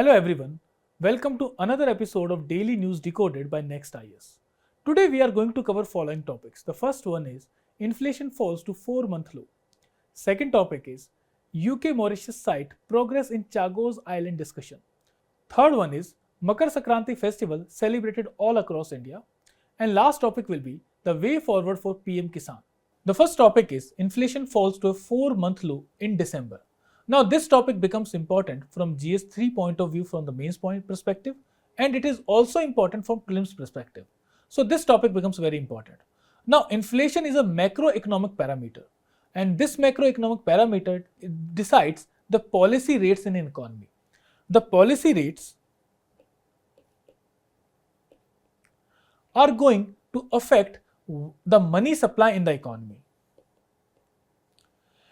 Hello everyone, welcome to another episode of Daily News Decoded by NEXT IAS. Today we are going to cover following topics. The first one is inflation falls to 4-month low. Second topic is UK Mauritius site progress in Chagos Island discussion. Third one is Makar Sankranti festival celebrated all across India. And last topic will be the way forward for PM-KISAN. The first topic is inflation falls to a 4-month low in December. Now this topic becomes important from GS3 point of view from the mains point perspective, and it is also important from prelims perspective. So this topic becomes very important. Now inflation is a macroeconomic parameter, and this macroeconomic parameter decides the policy rates in an economy. The policy rates are going to affect the money supply in the economy.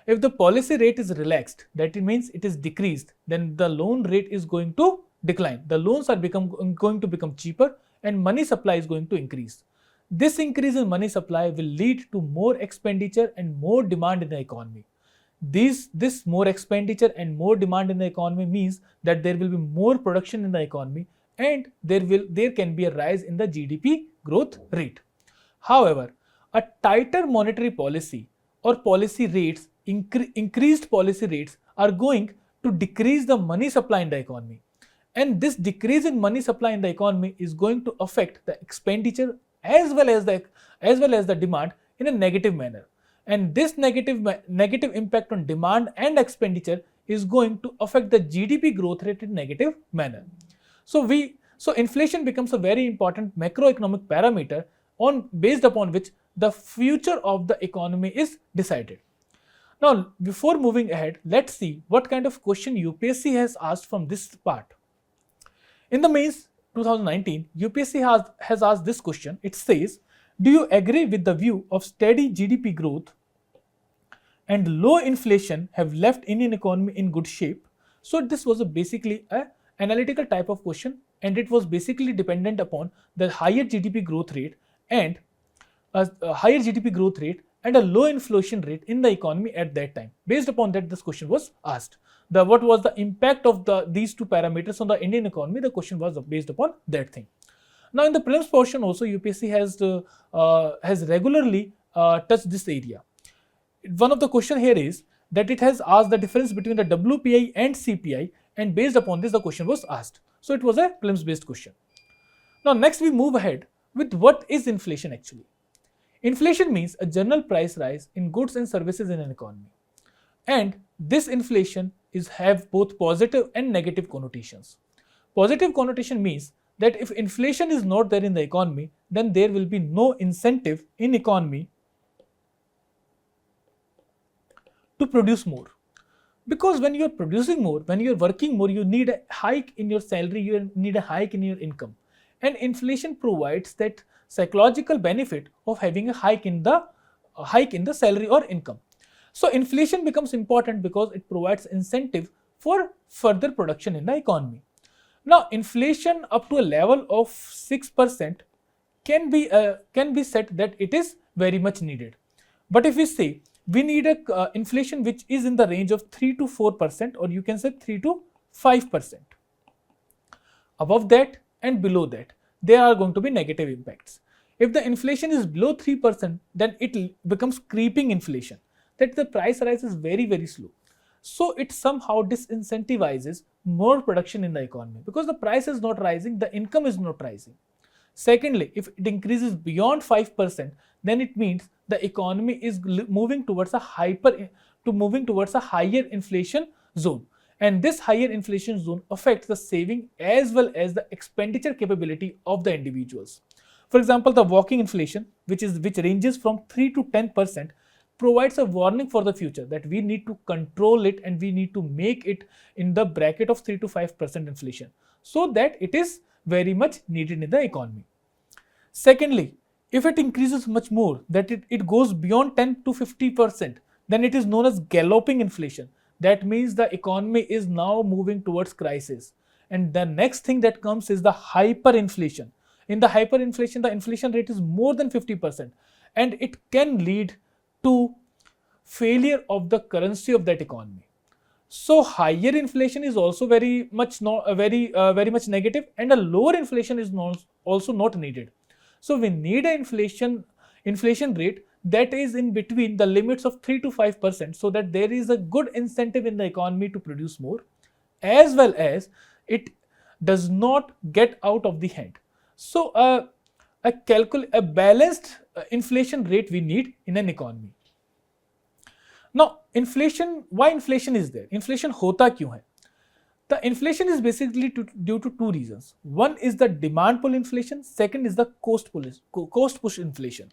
If the policy rate is relaxed, that means it is decreased, then the loan rate is going to decline. The loans are going to become cheaper and money supply is going to increase. This increase in money supply will lead to more expenditure and more demand in the economy. This more expenditure and more demand in the economy means that there will be more production in the economy and there can be a rise in the GDP growth rate. However, a tighter monetary policy or policy rates, increased policy rates are going to decrease the money supply in the economy. And this decrease in money supply in the economy is going to affect the expenditure as well as the demand in a negative manner. And this negative impact on demand and expenditure is going to affect the GDP growth rate in negative manner. So inflation becomes a very important macroeconomic parameter based upon which the future of the economy is decided. Now, before moving ahead, let's see what kind of question UPSC has asked from this part. In the mains 2019, UPSC has asked this question. It says, do you agree with the view of steady GDP growth and low inflation have left Indian economy in good shape? So this was basically an analytical type of question, and it was basically dependent upon the higher GDP growth rate and a low inflation rate in the economy at that time. Based upon that, this question was asked. What was the impact of these two parameters on the Indian economy? The question was based upon that thing. Now, in the prelims portion also, UPSC has regularly touched this area. One of the question here is that it has asked the difference between the WPI and CPI, and based upon this, the question was asked. So it was a prelims based question. Now, next we move ahead with what is inflation actually. Inflation means a general price rise in goods and services in an economy. And this inflation have both positive and negative connotations. Positive connotation means that if inflation is not there in the economy, then there will be no incentive in economy to produce more. Because when you are producing more, when you are working more, you need a hike in your salary, you need a hike in your income. And inflation provides that psychological benefit of having a hike in the salary or income. So inflation becomes important because it provides incentive for further production in the economy. Now, inflation up to a level of 6% can be said that it is very much needed. But if we say we need a inflation which is in the range of 3 to 4%, or you can say 3 to 5%. Above that and below that, there are going to be negative impacts. If the inflation is below 3%, then it becomes creeping inflation, that the price rise is very, very slow. So it somehow disincentivizes more production in the economy because the price is not rising, the income is not rising. Secondly, if it increases beyond 5%, then it means the economy is moving towards a higher inflation zone. And this higher inflation zone affects the saving as well as the expenditure capability of the individuals. For example, the walking inflation, which ranges from 3 to 10%, provides a warning for the future that we need to control it and we need to make it in the bracket of 3 to 5% inflation, so that it is very much needed in the economy. Secondly, if it increases much more, that it goes beyond 10 to 50%, then it is known as galloping inflation. That means the economy is now moving towards crisis. And the next thing that comes is the hyperinflation. In the hyperinflation, the inflation rate is more than 50%, and it can lead to failure of the currency of that economy. So higher inflation is also very much very much negative, and a lower inflation is also not needed. So we need an inflation rate that is in between the limits of 3 to 5%, so that there is a good incentive in the economy to produce more, as well as it does not get out of the hand. So a balanced inflation rate we need in an economy. Now, inflation, why inflation is there? Inflation होता क्यों है? The inflation is basically due to two reasons. One is the demand pull inflation, second is the cost push inflation.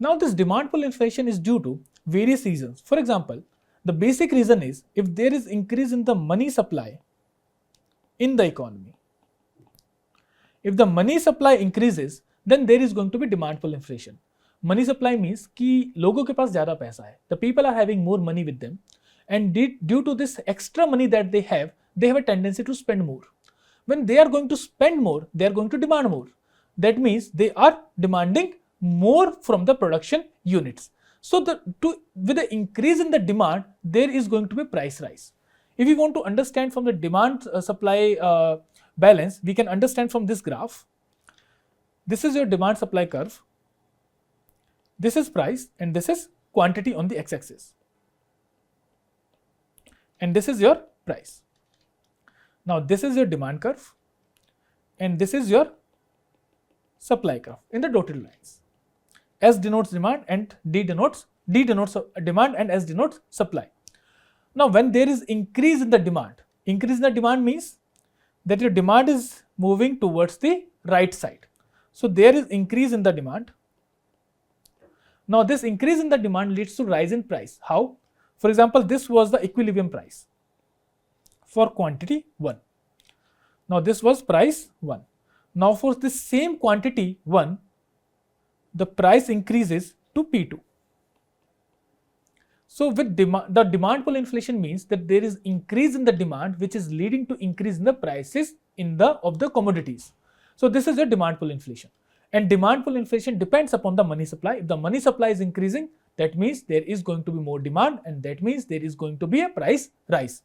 Now, this demand pull inflation is due to various reasons. For example, the basic reason is if there is increase in the money supply in the economy. If the money supply increases, then there is going to be demand pull inflation. Money supply means कि लोगों के पास ज़्यादा पैसा है. The people are having more money with them, and due to this extra money that they have a tendency to spend more. When they are going to spend more, they are going to demand more. That means they are demanding more from the production units. So with the increase in the demand, there is going to be price rise. If you want to understand from the demand supply balance, we can understand from this graph. This is your demand supply curve. This is price and this is quantity on the x-axis. And this is your price. Now this is your demand curve and this is your supply curve in the dotted lines. S denotes demand and D denotes demand and S denotes supply. Now when there is increase in the demand means that your demand is moving towards the right side. So there is increase in the demand. Now this increase in the demand leads to rise in price. How? For example, this was the equilibrium price for quantity 1. Now this was price 1. Now for this same quantity 1, the price increases to P2. So with the demand pull inflation means that there is increase in the demand which is leading to increase in the prices of the commodities. So this is your demand pull inflation. And demand pull inflation depends upon the money supply. If the money supply is increasing, that means there is going to be more demand and that means there is going to be a price rise.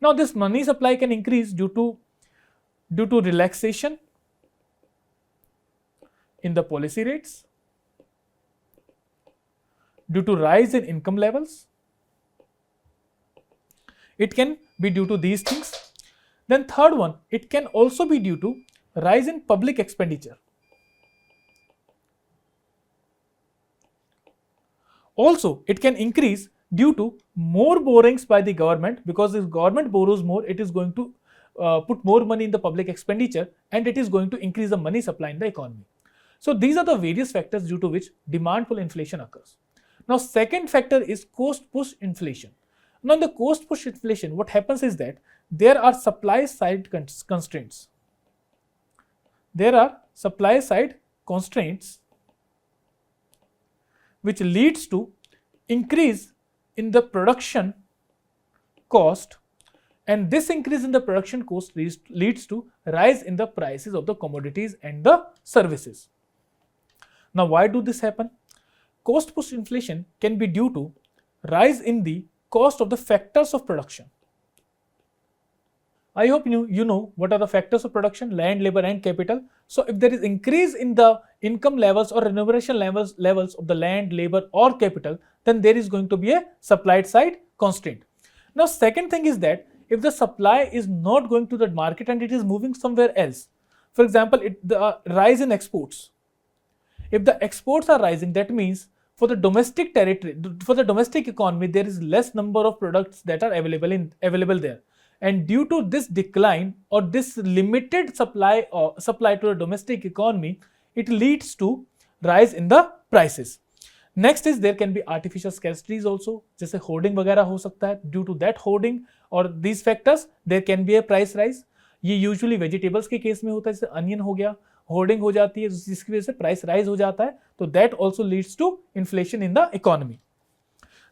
Now this money supply can increase due to relaxation in the policy rates, due to rise in income levels. It can be due to these things. Then third one, it can also be due to rise in public expenditure. Also, it can increase due to more borrowings by the government, because if government borrows more, it is going to put more money in the public expenditure and it is going to increase the money supply in the economy. So these are the various factors due to which demand pull inflation occurs. Now second factor is cost push inflation. Now in the cost push inflation, what happens is that there are supply side constraints. There are supply side constraints which leads to increase in the production cost, and this increase in the production cost leads to rise in the prices of the commodities and the services. Now why do this happen? Cost push inflation can be due to rise in the cost of the factors of production. I hope you know what are the factors of production: land, labor and capital. So if there is increase in the income levels or remuneration levels of the land, labor or capital, then there is going to be a supply side constraint. Now second thing is that if the supply is not going to the market and it is moving somewhere else, for example, the rise in exports. If the exports are rising, that means for the domestic territory, for the domestic economy, there is less number of products that are available there. And due to this decline or this limited supply to the domestic economy, it leads to rise in the prices. Next is there can be artificial scarcities also, जैसे hoarding वगैरह हो सकता है. Due to that hoarding or these factors, there can be a price rise. ये usually vegetables के case में होता है, जैसे onion हो गया, hoarding हो जाती है, जिसकी वजह से price rise हो जाता है. तो that also leads to inflation in the economy.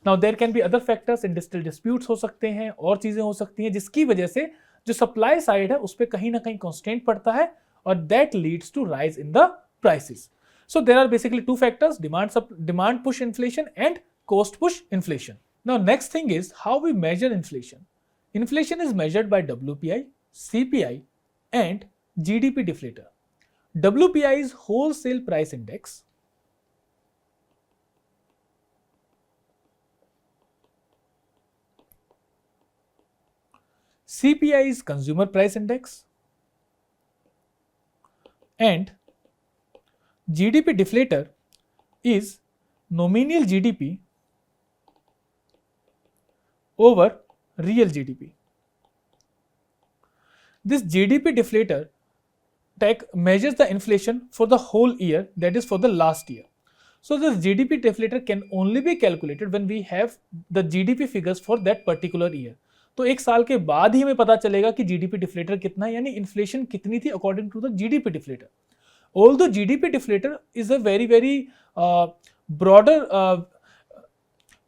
Now there can be other factors, industrial disputes हो सकते हैं और चीजें हो सकती हैं जिसकी वजह से जो supply side है उस पे कहीं ना कहीं constraint पड़ता है और that leads to rise in the prices. So there are basically two factors: demand push inflation and cost push inflation. Now next thing is how we measure inflation. Inflation is measured by WPI, CPI and GDP deflator. WPI is wholesale price index. CPI is consumer price index and GDP deflator is nominal GDP over real GDP. This GDP deflator measures the inflation for the whole year, that is for the last year. So this GDP deflator can only be calculated when we have the GDP figures for that particular year. तो एक साल के बाद ही हमें पता चलेगा कि GDP deflator कितना है, यानी इन्फ्लेशन कितनी थी according to the GDP deflator. Although GDP deflator is a very broader,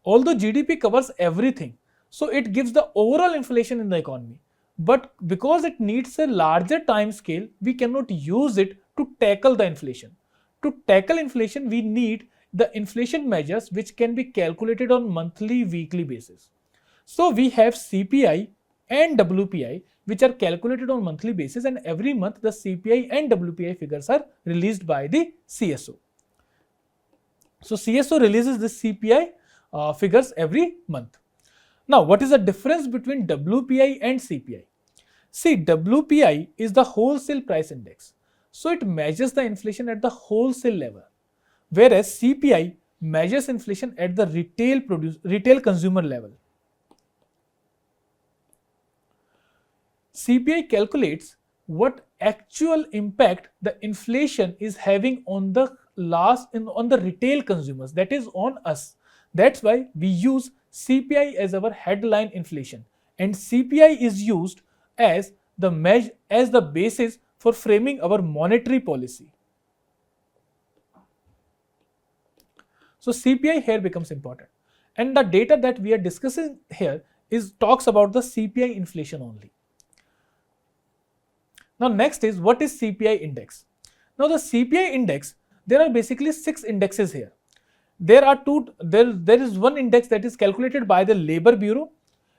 although GDP covers everything, so it gives the overall inflation in the economy. But because it needs a larger time scale, we cannot use it to tackle the inflation. To tackle inflation, we need the inflation measures which can be calculated on monthly, weekly basis. So we have CPI and WPI which are calculated on monthly basis, and every month the CPI and WPI figures are released by the CSO. So CSO releases the CPI figures every month. Now, what is the difference between WPI and CPI? See, WPI is the wholesale price index. So it measures the inflation at the wholesale level, whereas CPI measures inflation at the retail consumer level. CPI calculates what actual impact the inflation is having on the retail consumers, that is on us. That's why we use CPI as our headline inflation, and CPI is used as the basis for framing our monetary policy. So CPI here becomes important, and the data that we are discussing here talks about the CPI inflation only. Now next is, what is CPI index? Now the CPI index, there are basically 6 indexes here. There is one index that is calculated by the Labor Bureau,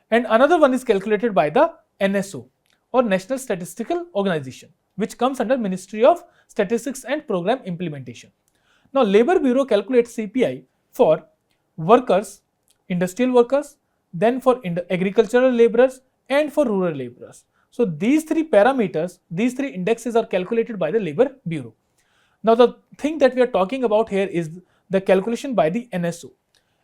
and another one is calculated by the NSO or National Statistical Organization, which comes under Ministry of Statistics and Program Implementation. Now Labor Bureau calculates CPI for workers, industrial workers, then for agricultural laborers and for rural laborers. So these 3 parameters, these 3 indexes are calculated by the Labor Bureau. Now the thing that we are talking about here is the calculation by the NSO.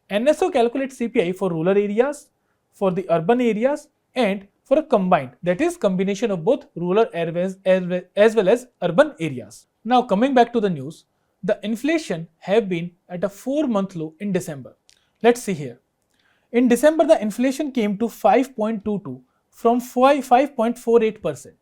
NSO calculates CPI for rural areas, for the urban areas, and for a combined, that is combination of both rural areas as well as urban areas. Now coming back to the news, the inflation have been at a 4-month low in December. Let's see here. In December, the inflation came to 5.22 from 5.48%,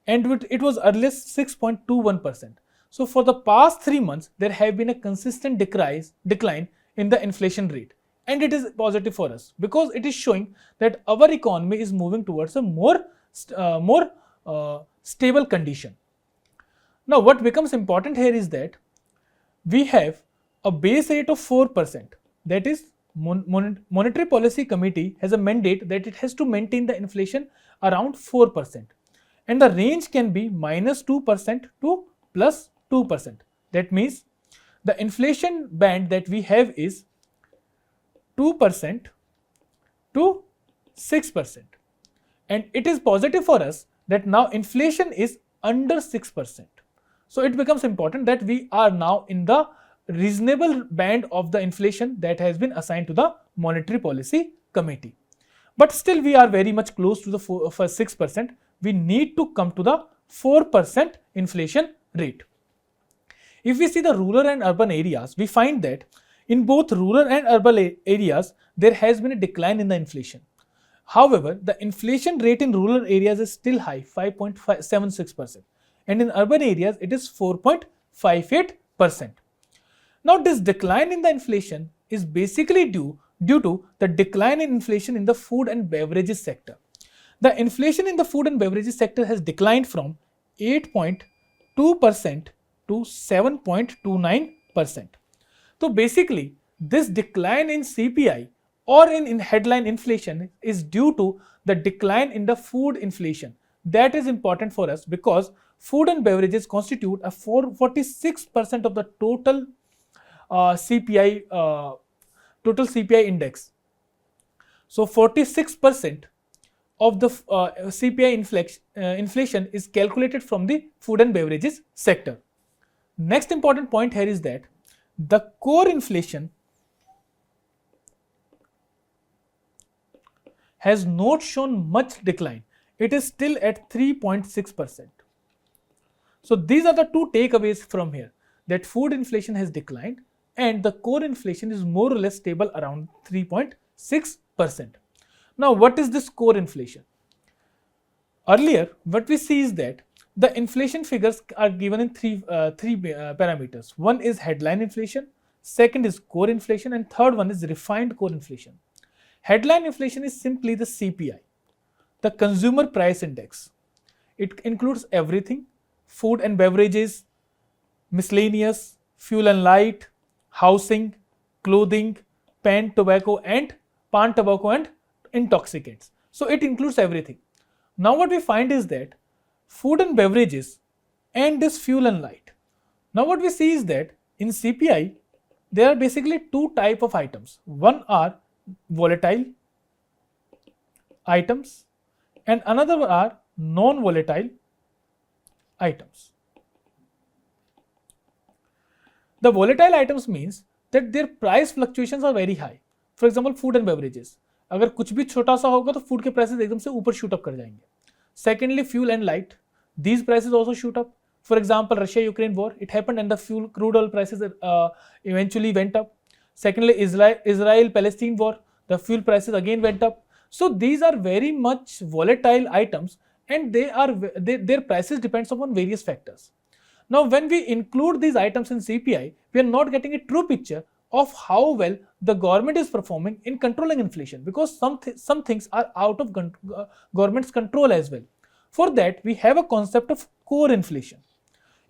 and it was earlier 6.21%. So for the past 3 months, there have been a consistent decline in the inflation rate, and it is positive for us because it is showing that our economy is moving towards a more stable condition. Now what becomes important here is that we have a base rate of 4%, that is Monetary Policy Committee has a mandate that it has to maintain the inflation around 4%, and the range can be -2% to +2%. That means the inflation band that we have is 2% to 6%, and it is positive for us that now inflation is under 6%. So it becomes important that we are now in the reasonable band of the inflation that has been assigned to the Monetary Policy Committee. But still we are very much close to the 6%. We need to come to the 4% inflation rate. If we see the rural and urban areas, we find that in both rural and urban areas, there has been a decline in the inflation. However, the inflation rate in rural areas is still high, 5.76%, and in urban areas it is 4.58%. Now this decline in the inflation is basically due to the decline in inflation in the food and beverages sector. The inflation in the food and beverages sector has declined from 8.2% to 7.29%. So basically this decline in CPI or in headline inflation is due to the decline in the food inflation. That is important for us because food and beverages constitute a 46% of the total CPI index. So 46% of the CPI inflation is calculated from the food and beverages sector. Next important point here is that the core inflation has not shown much decline. It is still at 3.6%. So these are the two takeaways from here, that food inflation has declined and the core inflation is more or less stable around 3.6%. Now what is this core inflation? Earlier what we see is that the inflation figures are given in three parameters. One is headline inflation, second is core inflation, and third one is refined core inflation. Headline inflation is simply the CPI, the consumer price index. It includes everything: food and beverages, miscellaneous, fuel and light, housing, clothing, pan tobacco and intoxicants. So it includes everything. Now what we find is that food and beverages and this fuel and light. Now what we see is that in CPI there are basically two types of items. One are volatile items and another are non-volatile items. The volatile items means that their price fluctuations are very high. For example, food and beverages. अगर कुछ भी छोटा सा होगा तो food के prices एकदम से ऊपर शूट अप कर जाएंगे. Secondly, fuel and light. These prices also shoot up. For example, Russia-Ukraine war, it happened and the crude oil prices eventually went up. Secondly, Israel-Palestine war, the fuel prices again went up. So these are very much volatile items and their prices depends upon various factors. Now when we include these items in CPI, we are not getting a true picture of how well the government is performing in controlling inflation, because some things are out of government's control as well. For that, we have a concept of core inflation.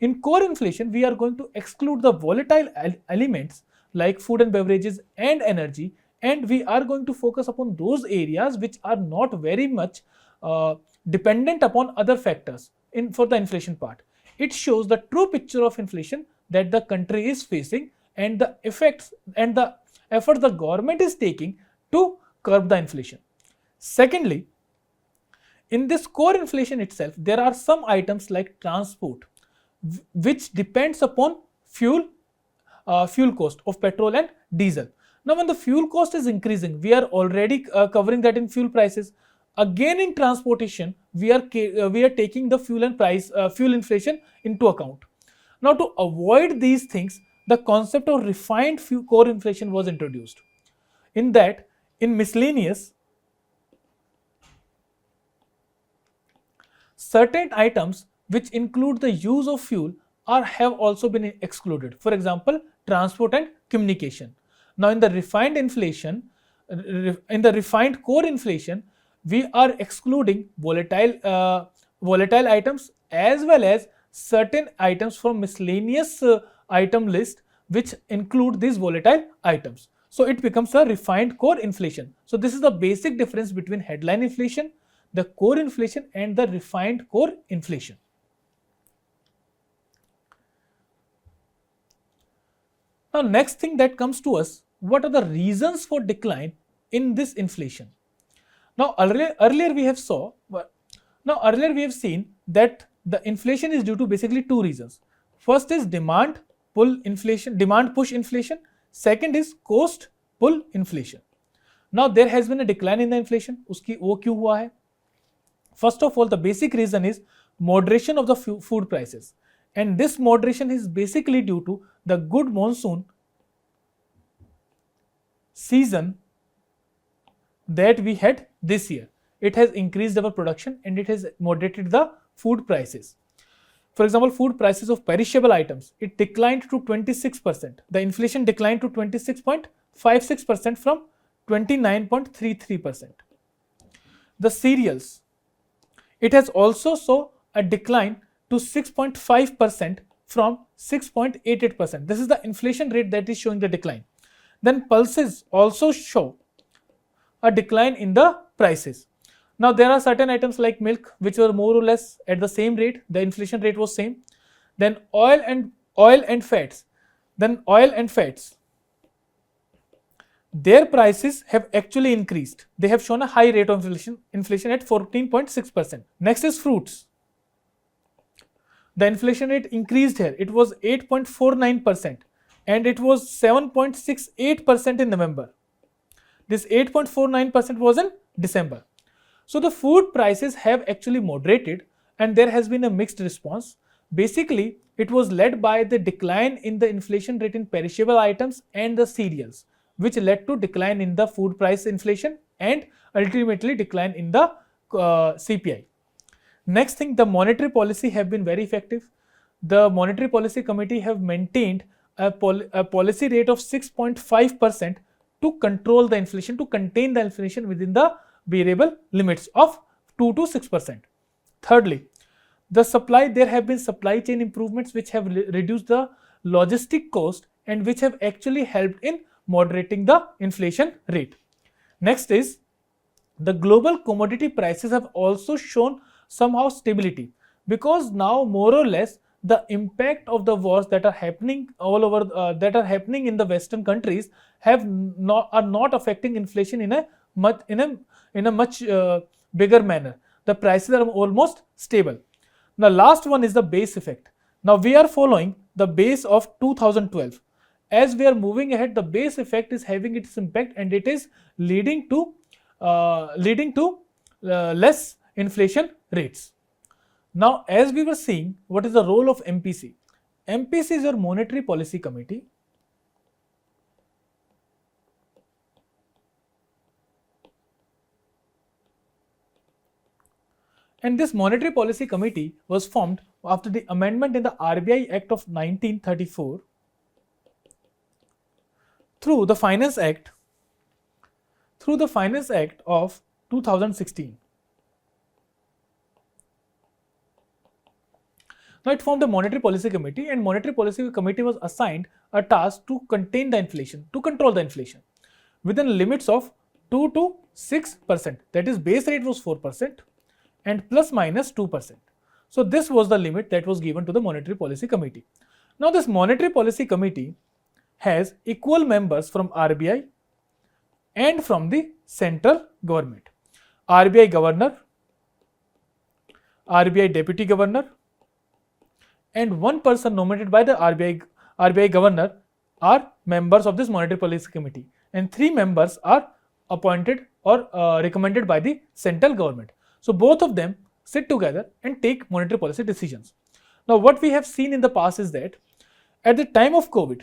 In core inflation, we are going to exclude the volatile elements like food and beverages and energy, and we are going to focus upon those areas which are not very much dependent upon other factors for the inflation part. It shows the true picture of inflation that the country is facing and the effects and the effort the government is taking to curb the inflation. Secondly, in this core inflation itself, there are some items like transport, which depends upon fuel cost of petrol and diesel. Now, when the fuel cost is increasing, we are already covering that in fuel prices. Again, in transportation, we are taking the fuel inflation into account. Now, to avoid these things, the concept of refined core inflation was introduced. In that, in miscellaneous, certain items which include the use of fuel have also been excluded. For example, transport and communication. Now, in the refined inflation, in the refined core inflation, we are excluding volatile items as well as certain items from miscellaneous item list which include these volatile items. So it becomes a refined core inflation. So this is the basic difference between headline inflation, the core inflation and the refined core inflation. Now next thing that comes to us, what are the reasons for decline in this inflation? Now earlier we have seen that the inflation is due to basically two reasons. First is demand push inflation. Second is cost pull inflation. Now there has been a decline in the inflation. उसकी वो क्यों हुआ है? First of all, the basic reason is moderation of the food prices, and this moderation is basically due to the good monsoon season that we had this year. It has increased our production and it has moderated the food prices. For example, food prices of perishable items, it declined to 26%. The inflation declined to 26.56% from 29.33%. The cereals, it has also saw a decline to 6.5% from 6.88%. This is the inflation rate that is showing the decline. Then pulses also show a decline in the prices. Now there are certain items like milk which were more or less at the same rate, the inflation rate was same. Then oil and fats, their prices have actually increased. They have shown a high rate of inflation at 14.6%. Next is fruits. The inflation rate increased here. It was 8.49% and it was 7.68% in November. This 8.49% was in December. So the food prices have actually moderated and there has been a mixed response. Basically, it was led by the decline in the inflation rate in perishable items and the cereals, which led to decline in the food price inflation and ultimately decline in the CPI. Next thing, the monetary policy have been very effective. The Monetary Policy Committee have maintained a policy rate of 6.5% to control the inflation, to contain the inflation within the variable limits of 2 to 6%. Thirdly, there have been supply chain improvements which have reduced the logistic cost and which have actually helped in moderating the inflation rate. Next is the global commodity prices have also shown somehow stability, because now more or less the impact of the wars that are happening all over in the Western countries are not affecting inflation in a much bigger manner. The prices are almost stable. The last one is the base effect. Now we are following the base of 2012. As we are moving ahead, the base effect is having its impact and it is leading to less inflation rates. Now, as we were seeing, what is the role of MPC? MPC is your Monetary Policy Committee. And this Monetary Policy Committee was formed after the amendment in the RBI Act of 1934 through the Finance Act of 2016. Now it formed the Monetary Policy Committee, and Monetary Policy Committee was assigned a task to contain the inflation, to control the inflation within limits of 2 to 6%. That is, base rate was 4% and plus minus 2%. So this was the limit that was given to the Monetary Policy Committee. Now this Monetary Policy Committee has equal members from RBI and from the central government. RBI Governor, RBI Deputy Governor, and one person nominated by the RBI Governor are members of this Monetary Policy Committee, and 3 members are appointed or recommended by the central government. So both of them sit together and take monetary policy decisions. Now what we have seen in the past is that at the time of COVID,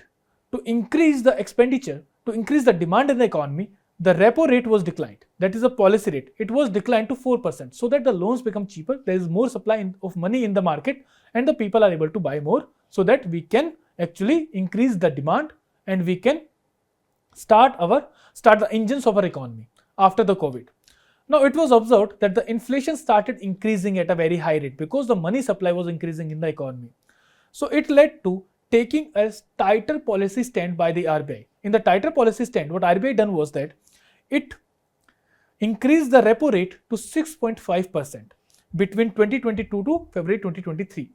to increase the expenditure, to increase the demand in the economy, the repo rate was declined. That is a policy rate. It was declined to 4% so that the loans become cheaper. There is more supply of money in the market and the people are able to buy more, so that we can actually increase the demand and we can start the engines of our economy after the COVID. Now it was observed that the inflation started increasing at a very high rate because the money supply was increasing in the economy. So it led to taking a tighter policy stand by the RBI. In the tighter policy stand, what RBI done was that it increased the repo rate to 6.5% between 2022 to February 2023,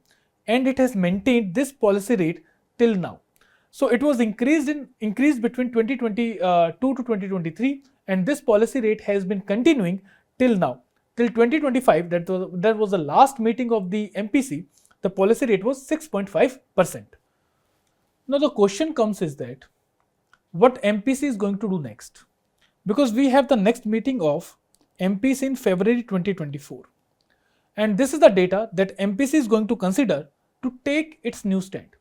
and it has maintained this policy rate till now. So it was increased between 2022 to 2023, and this policy rate has been continuing till now, till 2025. That was the last meeting of the MPC. The policy rate was 6.5%. Now the question comes is that what MPC is going to do next, because we have the next meeting of MPC in February 2024, and this is the data that MPC is going to consider to take its new stand.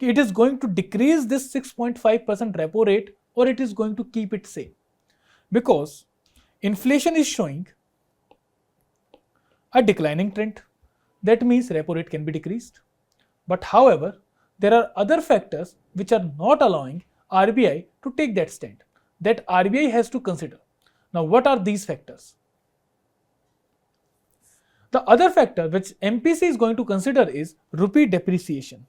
It is going to decrease this 6.5% repo rate or it is going to keep it same, because inflation is showing a declining trend. That means repo rate can be decreased. But however, there are other factors which are not allowing RBI to take that stand, that RBI has to consider. Now what are these factors? The other factor which MPC is going to consider is rupee depreciation.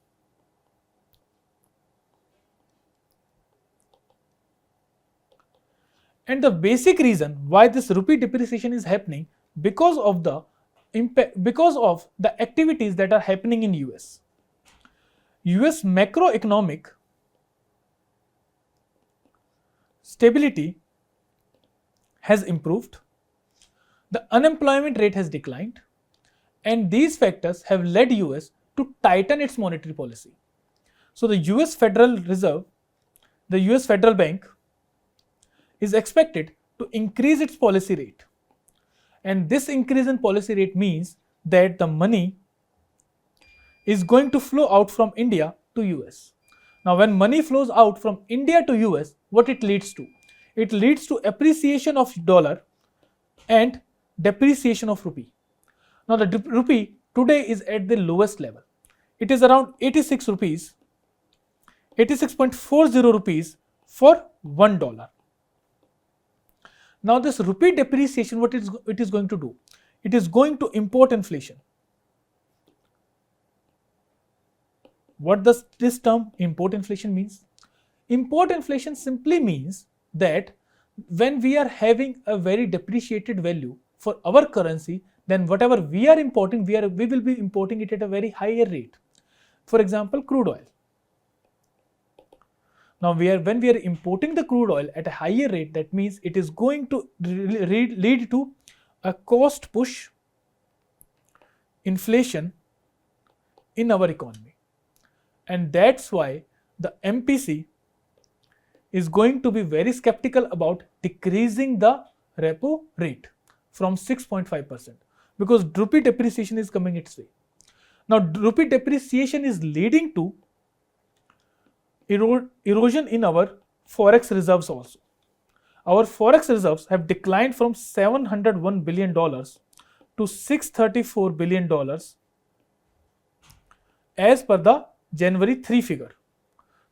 And the basic reason why this rupee depreciation is happening because of the activities that are happening in US. US macroeconomic stability has improved, the unemployment rate has declined, and these factors have led US to tighten its monetary policy. So the US Federal Reserve, the US Federal Bank, is expected to increase its policy rate. And this increase in policy rate means that the money is going to flow out from India to US. Now, when money flows out from India to US, what it leads to? It leads to appreciation of dollar and depreciation of rupee. Now, the rupee today is at the lowest level. It is around 86 rupees, 86.40 rupees for $1. Now, this rupee depreciation, what it is going to do? It is going to import inflation. What does this term import inflation means? Import inflation simply means that when we are having a very depreciated value for our currency, then whatever we are importing, we will be importing it at a very higher rate. For example, crude oil. Now, when we are importing the crude oil at a higher rate, that means it is going to lead to a cost push inflation in our economy. And that's why the MPC is going to be very skeptical about decreasing the repo rate from 6.5% because rupee depreciation is coming its way. Now, rupee depreciation is leading to erosion in our forex reserves also. Our forex reserves have declined from $701 billion to $634 billion as per the January 3 figure.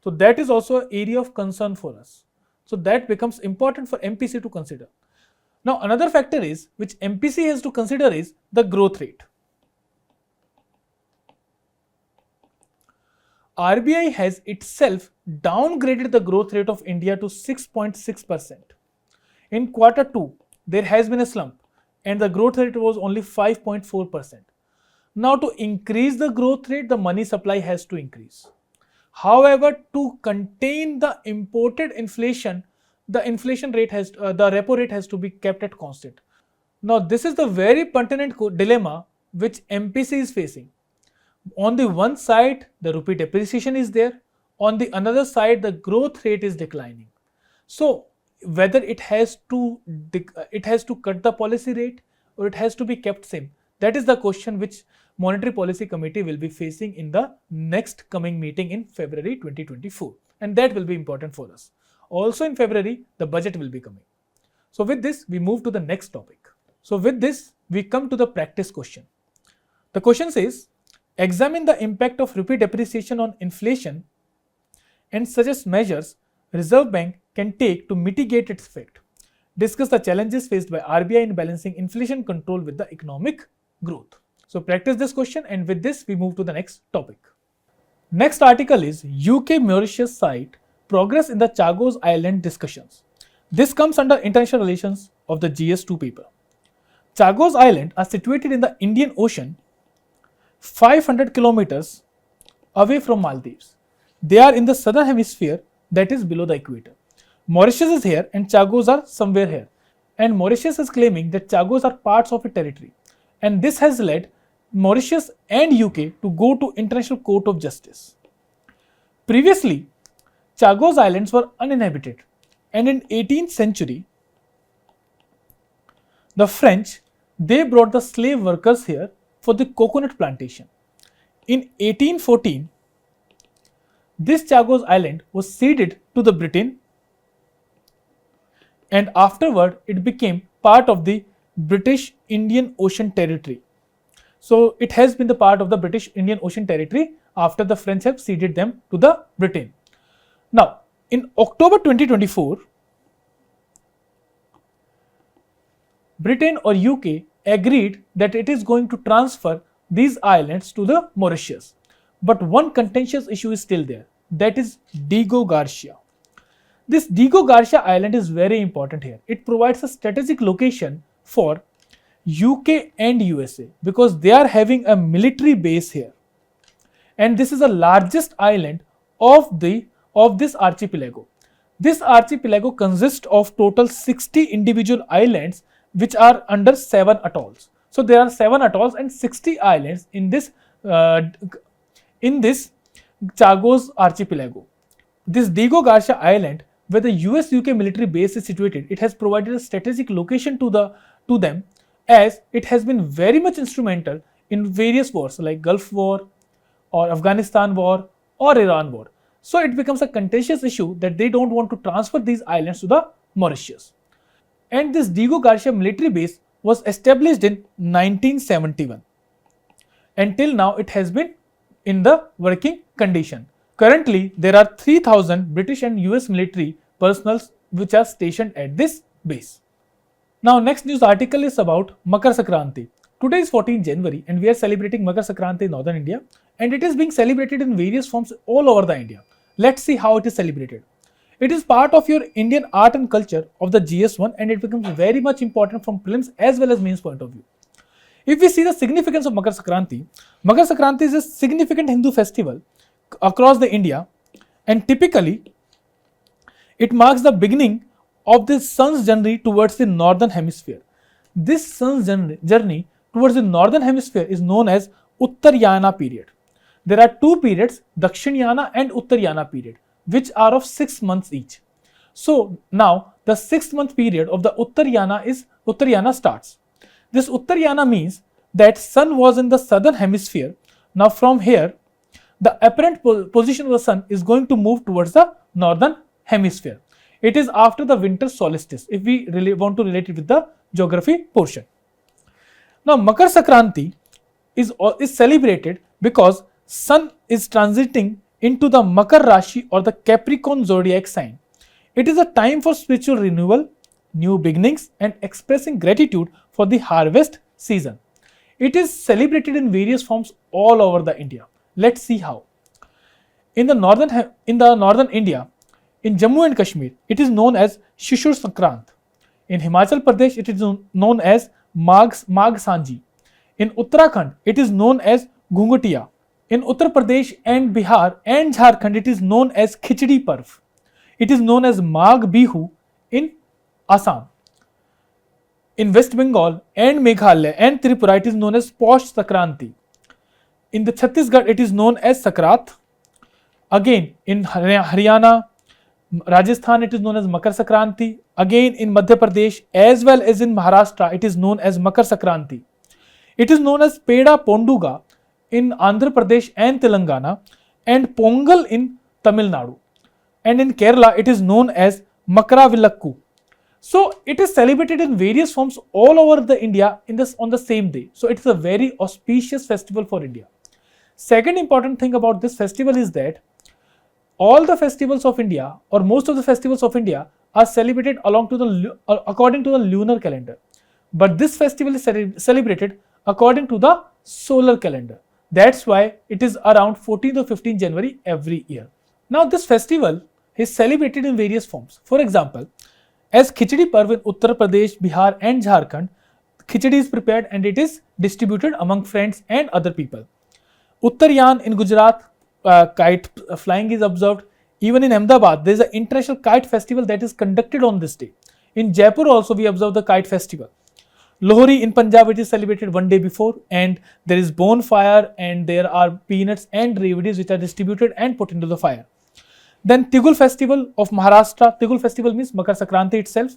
So that is also an area of concern for us. So that becomes important for MPC to consider. Now, another factor is which MPC has to consider is the growth rate. RBI has itself downgraded the growth rate of India to 6.6%. In quarter 2, there has been a slump and the growth rate was only 5.4%. Now, to increase the growth rate, the money supply has to increase. However, to contain the imported inflation, the inflation rate the repo rate has to be kept at constant. Now, this is the very pertinent dilemma which MPC is facing. On the one side, the rupee depreciation is there. On the another side, the growth rate is declining. So, whether it has to cut the policy rate or it has to be kept same, that is the question which Monetary Policy Committee will be facing in the next coming meeting in February 2024, and that will be important for us. Also in February, the budget will be coming. So with this, we move to the next topic. So with this, we come to the practice question. The question says, examine the impact of rupee depreciation on inflation and suggest measures Reserve Bank can take to mitigate its effect. Discuss the challenges faced by RBI in balancing inflation control with the economic growth. So practice this question, and with this we move to the next topic. Next article is UK Mauritius site progress in the Chagos Island discussions. This comes under International Relations of the GS2 paper. Chagos Island are situated in the Indian Ocean 500 kilometers away from Maldives. They are in the southern hemisphere, that is below the equator. Mauritius is here and Chagos are somewhere here. And Mauritius is claiming that Chagos are parts of a territory. And this has led Mauritius and UK to go to International Court of Justice. Previously, Chagos Islands were uninhabited, and in 18th century, the French, they brought the slave workers here for the coconut plantation. In 1814, this Chagos Island was ceded to the Britain, and afterward it became part of the British Indian Ocean Territory. So it has been the part of the British Indian Ocean Territory after the French have ceded them to the Britain. Now, in October 2024, Britain or UK agreed that it is going to transfer these islands to the Mauritius. But one contentious issue is still there, that is Diego Garcia. This Diego Garcia Island is very important here. It provides a strategic location for UK and USA because they are having a military base here. And this is the largest island of this archipelago. This archipelago consists of total 60 individual islands which are under 7 atolls. So there are 7 atolls and 60 islands in this Chagos archipelago. This Diego Garcia Island, where the US-UK military base is situated, it has provided a strategic location to them, as it has been very much instrumental in various wars like Gulf War or Afghanistan War or Iran War. So it becomes a contentious issue that they don't want to transfer these islands to the Mauritius. And this Diego Garcia military base was established in 1971. Until now, it has been in the working condition. Currently, there are 3,000 British and US military personnel which are stationed at this base. Now, next news article is about Makar Sankranti. Today is 14 January and we are celebrating Makar Sankranti in northern India, and it is being celebrated in various forms all over the India. Let's see how it is celebrated. It is part of your Indian art and culture of the GS1, and it becomes very much important from prelims as well as mains point of view. If we see the significance of Makar Sankranti is a significant Hindu festival across the India, and typically it marks the beginning of the sun's journey towards the northern hemisphere. This sun's journey towards the northern hemisphere is known as Uttaryana period. There are two periods, Dakshinyana and Uttaryana period, which are of 6 months each. So now the 6th month period of the Uttaryana starts. This Uttaryana means that sun was in the southern hemisphere. Now from here, the apparent position of the sun is going to move towards the northern hemisphere. It is after the winter solstice, if we really want to relate it with the geography portion. Now Makar Sankranti is celebrated because sun is transiting into the Makar Rashi or the Capricorn zodiac sign. It is a time for spiritual renewal, new beginnings, and expressing gratitude for the harvest season. It is celebrated in various forms all over the India. Let's see how. In the northern India, in Jammu and Kashmir, it is known as Shishur Sankrant. In Himachal Pradesh, it is known as Magh Sanji. In Uttarakhand, it is known as Ghungatiya. In Uttar Pradesh and Bihar and Jharkhand, it is known as Khichdi Parv. It is known as Magh Bihu in Assam. In West Bengal and Meghalaya and Tripura, it is known as Posh Sankranti. In the Chhattisgarh, it is known as Sakrat. Again, in Haryana, Rajasthan, it is known as Makar Sankranti. Again, in Madhya Pradesh as well as in Maharashtra, it is known as Makar Sankranti. It is known as Peda Ponduga in Andhra Pradesh and Telangana, and Pongal in Tamil Nadu. And in Kerala, it is known as Makara Vilakku. So it is celebrated in various forms all over the India on the same day. So it is a very auspicious festival for India. Second important thing about this festival is that all the festivals of India, or most of the festivals of India, are celebrated according to the lunar calendar. But this festival is celebrated according to the solar calendar. That's why it is around 14th or 15th January every year. Now this festival is celebrated in various forms. For example, as Khichdi Parv in Uttar Pradesh, Bihar and Jharkhand, Khichdi is prepared and it is distributed among friends and other people. Uttaryan in Gujarat, kite flying is observed. Even in Ahmedabad, there is an international kite festival that is conducted on this day. In Jaipur also we observe the kite festival. Lohri in Punjab, it is celebrated one day before, and there is bonfire and there are peanuts and revadis which are distributed and put into the fire. Then Tigul festival of Maharashtra. Tigul festival means Makar Sankranti itself.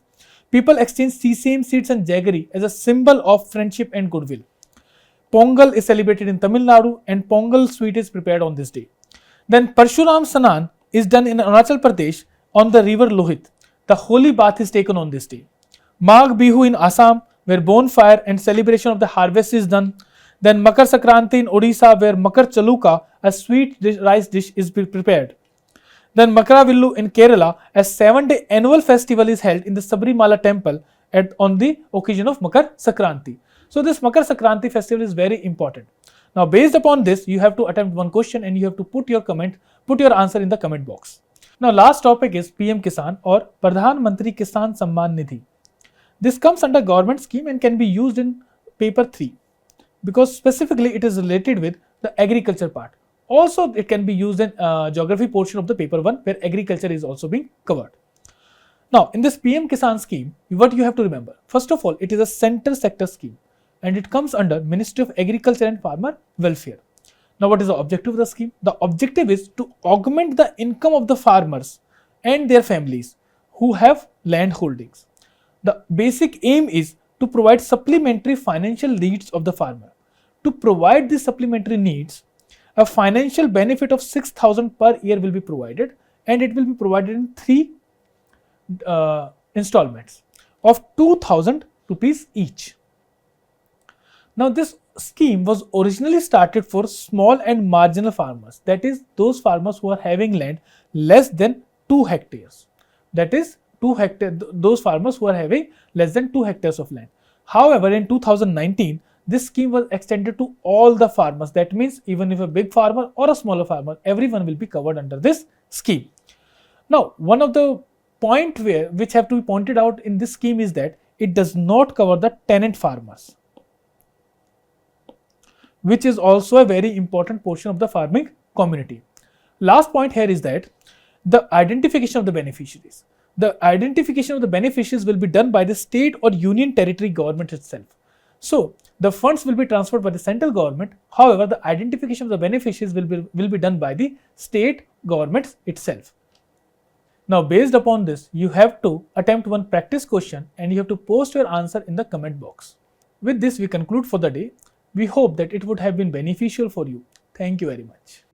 People exchange sesame seeds and jaggery as a symbol of friendship and goodwill. Pongal is celebrated in Tamil Nadu and Pongal sweet is prepared on this day. Then Parshuram Sanan is done in Arunachal Pradesh on the river Lohit. The holy bath is taken on this day. Magh Bihu in Assam, where bonfire and celebration of the harvest is done. Then Makar Sankranti in Odisha, where Makar Chaluka, a sweet rice dish, is prepared. Then Makaravillu in Kerala, a 7-day annual festival is held in the Sabrimala temple on the occasion of Makar Sankranti. So this Makar Sankranti festival is very important. Now based upon this, you have to attempt one question and you have to put your answer in the comment box. Now last topic is PM-KISAN or Pradhan Mantri Kisan Samman Nidhi. This comes under government scheme and can be used in paper 3 because specifically it is related with the agriculture part. Also it can be used in geography portion of the paper 1 where agriculture is also being covered. Now in this PM-KISAN scheme, what you have to remember, first of all, it is a center sector scheme and it comes under Ministry of Agriculture and Farmer Welfare. Now what is the objective of the scheme? The objective is to augment the income of the farmers and their families who have land holdings. The basic aim is to provide supplementary financial needs of the farmer. To provide these supplementary needs, a financial benefit of 6,000 per year will be provided and it will be provided in 3 installments of 2,000 rupees each. Now this scheme was originally started for small and marginal farmers, that is those farmers who are having land less than 2 hectares. That is 2 hectares, those farmers who are having less than 2 hectares of land. However, in 2019, this scheme was extended to all the farmers. That means even if a big farmer or a smaller farmer, everyone will be covered under this scheme. Now, one of the point which have to be pointed out in this scheme is that it does not cover the tenant farmers, which is also a very important portion of the farming community. Last point here is that the identification of the beneficiaries. The identification of the beneficiaries will be done by the state or union territory government itself. So the funds will be transferred by the central government. However, the identification of the beneficiaries will be done by the state governments itself. Now based upon this, you have to attempt one practice question and you have to post your answer in the comment box. With this, we conclude for the day. We hope that it would have been beneficial for you. Thank you very much.